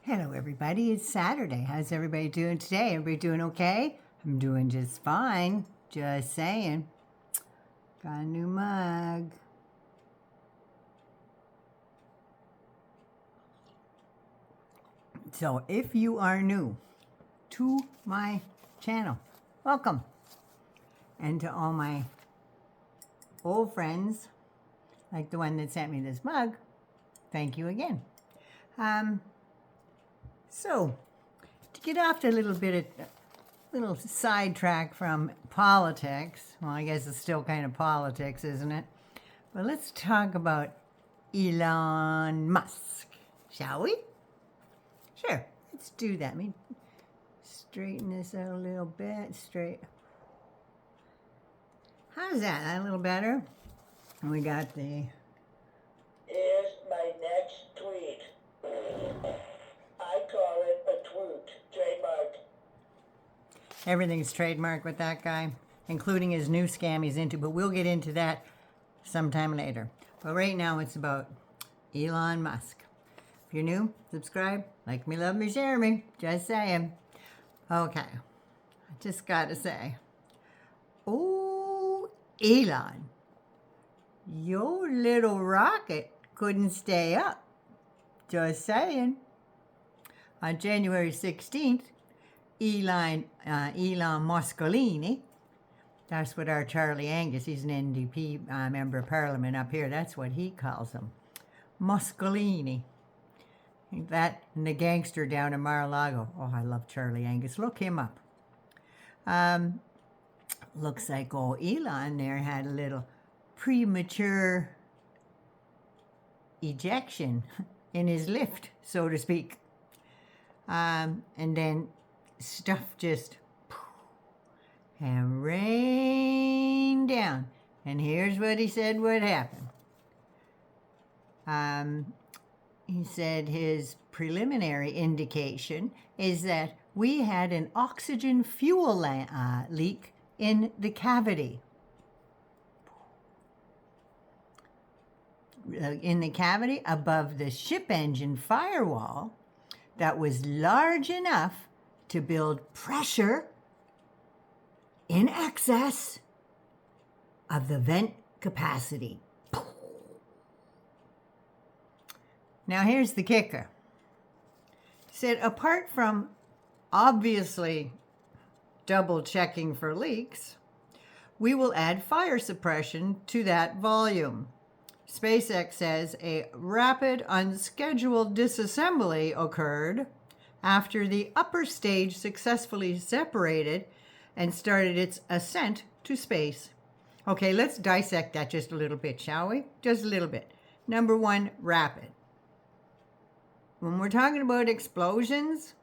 Hello, everybody. It's Saturday. How's everybody doing today? Everybody doing okay? I'm doing just fine. Just saying. Got a new mug. So, if you are new to my channel, welcome. And to all my old friends, like the one that sent me this mug, thank you again. So, to get off to a little sidetrack from politics, well, I guess it's still kind of politics, isn't it? But let's talk about Elon Musk, shall we? Sure, let's do that. Let me straighten this out a little bit. How's that? A little better? And we got the... Here's my next tweet. I call it a tweet. Trademark. Everything's trademarked with that guy, including his new scam he's into, but we'll get into that sometime later. But right now it's about Elon Musk. If you're new, subscribe, like me, love me, share me. Just saying. Okay, I just gotta say, oh, Elon, your little rocket couldn't stay up. Just saying. On January 16th, Elon Muscolini, that's what our Charlie Angus, he's an NDP member of Parliament up here, that's what he calls him, Muscolini. That and the gangster down in Mar-a-Lago. Oh, I love Charlie Angus. Look him up. Looks like old Elon there had a little premature ejection in his lift, so to speak. And then stuff just and rained down. And here's what he said would happen. He said his preliminary indication is that we had an oxygen fuel leak in the cavity. In the cavity above the ship engine firewall that was large enough to build pressure in excess of the vent capacity. Now here's the kicker. He said, apart from obviously double checking for leaks, we will add fire suppression to that volume. SpaceX says a rapid, unscheduled disassembly occurred after the upper stage successfully separated and started its ascent to space. Okay, let's dissect that just a little bit, shall we? Just a little bit. Number one, rapid. When we're talking about explosions,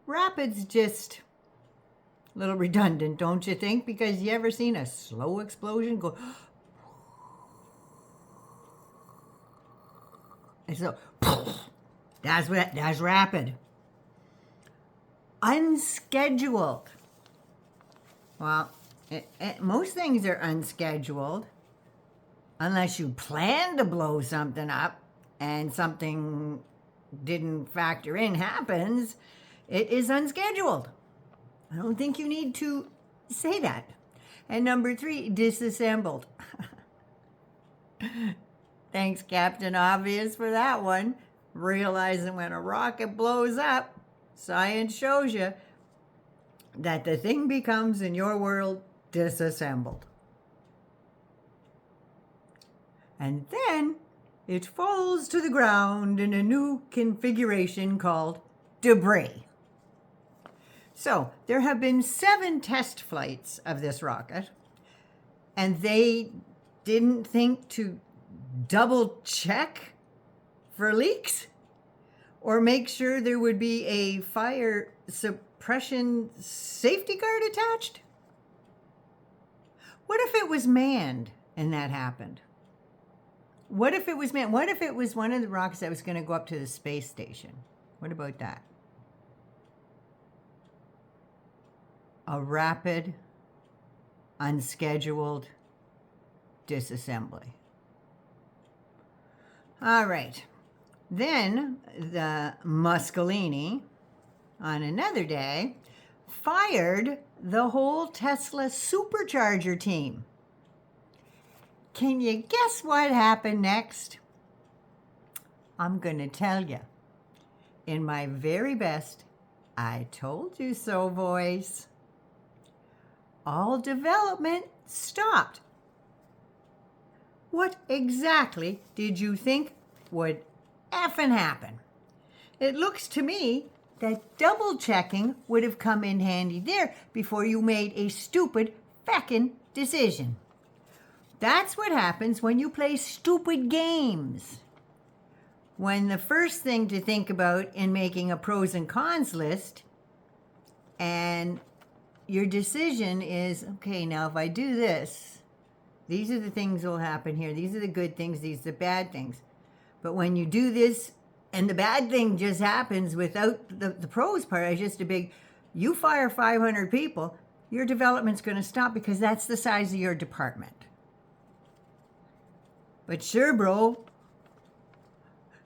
rapid's just a little redundant, don't you think? Because you ever seen a slow explosion go... And so, that's rapid. Unscheduled. Well, most things are unscheduled unless you plan to blow something up and something didn't factor in happens. It is unscheduled. I don't think you need to say that. And number three, disassembled. Thanks, Captain Obvious, for that one. Realizing when a rocket blows up, science shows you that the thing becomes, in your world, disassembled. And then it falls to the ground in a new configuration called debris. So there have been 7 test flights of this rocket, and they didn't think to double check for leaks or make sure there would be a fire suppression safety guard attached? What if it was manned and that happened? What if it was manned? What if it was one of the rockets that was going to go up to the space station? What about that? A rapid, unscheduled disassembly. All right. Then the Muscolini, on another day, fired the whole Tesla supercharger team. Can you guess what happened next? I'm going to tell you in my very best "I told you so" voice. All development stopped. What exactly did you think would effing happen? It looks to me that double checking would have come in handy there before you made a stupid feckin' decision. That's what happens when you play stupid games. When the first thing to think about in making a pros and cons list, and your decision is, okay, now if I do this, these are the things that will happen here. These are the good things, these are the bad things. But when you do this and the bad thing just happens without the pros part, it's just a big, you fire 500 people, your development's going to stop because that's the size of your department. But sure, bro,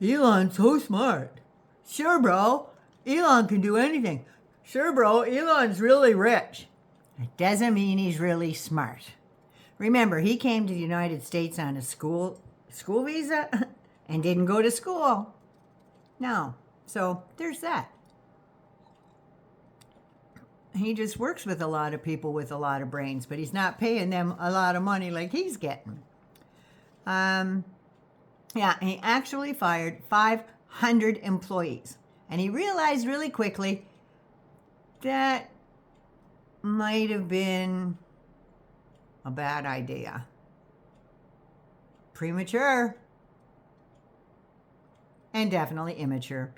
Elon's so smart. Sure, bro, Elon can do anything. Sure, bro, Elon's really rich. It doesn't mean he's really smart. Remember, he came to the United States on a school visa and didn't go to school. No, so there's that. He just works with a lot of people with a lot of brains, but he's not paying them a lot of money like he's getting. He actually fired 500 employees. And he realized really quickly that might have been a bad idea. Premature. And definitely immature.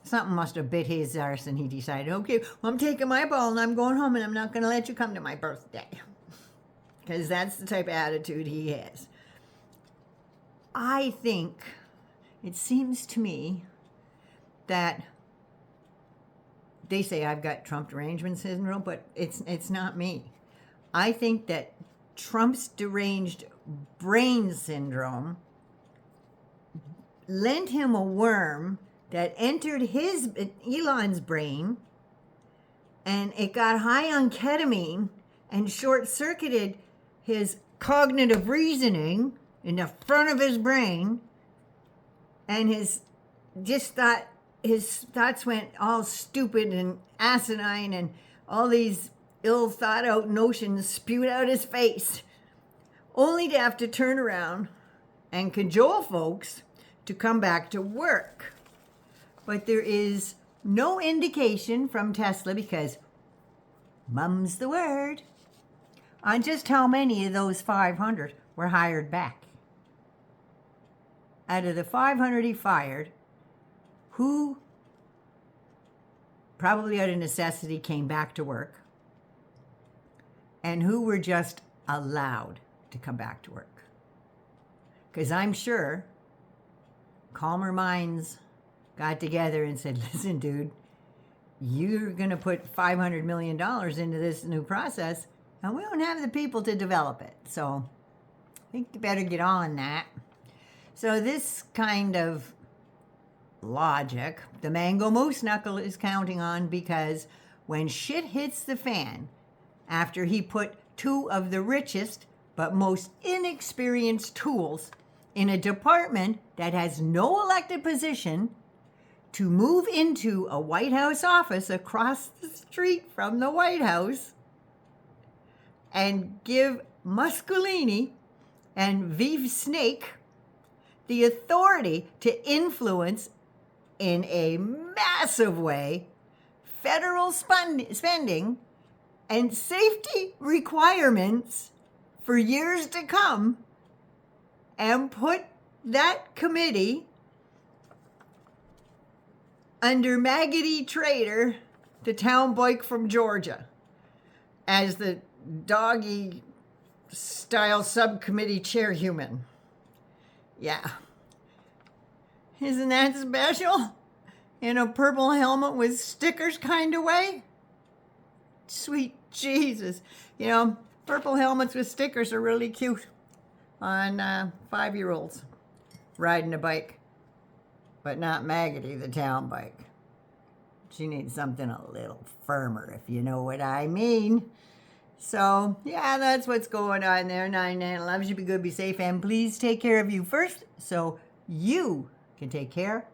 Something must have bit his arse and he decided, okay, well, I'm taking my ball and I'm going home and I'm not going to let you come to my birthday. Because that's the type of attitude he has. I think, it seems to me, that they say I've got Trump derangement syndrome, but it's not me. I think that Trump's deranged brain syndrome lent him a worm that entered Elon's brain, and it got high on ketamine and short-circuited his cognitive reasoning in the front of his brain, and his thoughts went all stupid and asinine, and all these ill-thought-out notions spewed out his face, only to have to turn around and cajole folks to come back to work. But there is no indication from Tesla, because mum's the word, on just how many of those 500 were hired back. Out of the 500 he fired, who probably out of necessity came back to work, and who were just allowed to come back to work? Because I'm sure calmer minds got together and said, listen, dude, you're going to put $500 million into this new process, and we don't have the people to develop it. So I think you better get on that. So this kind of logic, the Mango Moose Knuckle is counting on, because when shit hits the fan, after he put two of the richest but most inexperienced tools in a department that has no elected position to move into a White House office across the street from the White House, and give Muscolini and Vive Snake the authority to influence in a massive way federal spending and safety requirements for years to come, and put that committee under maggoty traitor, the town boy from Georgia, as the doggy style subcommittee chairhuman. Yeah. Isn't that special? In a purple helmet with stickers kind of way? Sweet Jesus. You know, purple helmets with stickers are really cute on 5-year-olds riding a bike. but not Maggoty, the town bike. She needs something a little firmer, if you know what I mean. So, yeah, that's what's going on there. 99 loves you. Be good, be safe, and please take care of you first so you can take care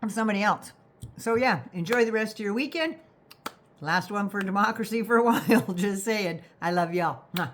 of somebody else. So, yeah, enjoy the rest of your weekend. Last one for democracy for a while. Just saying. I love y'all. Mwah.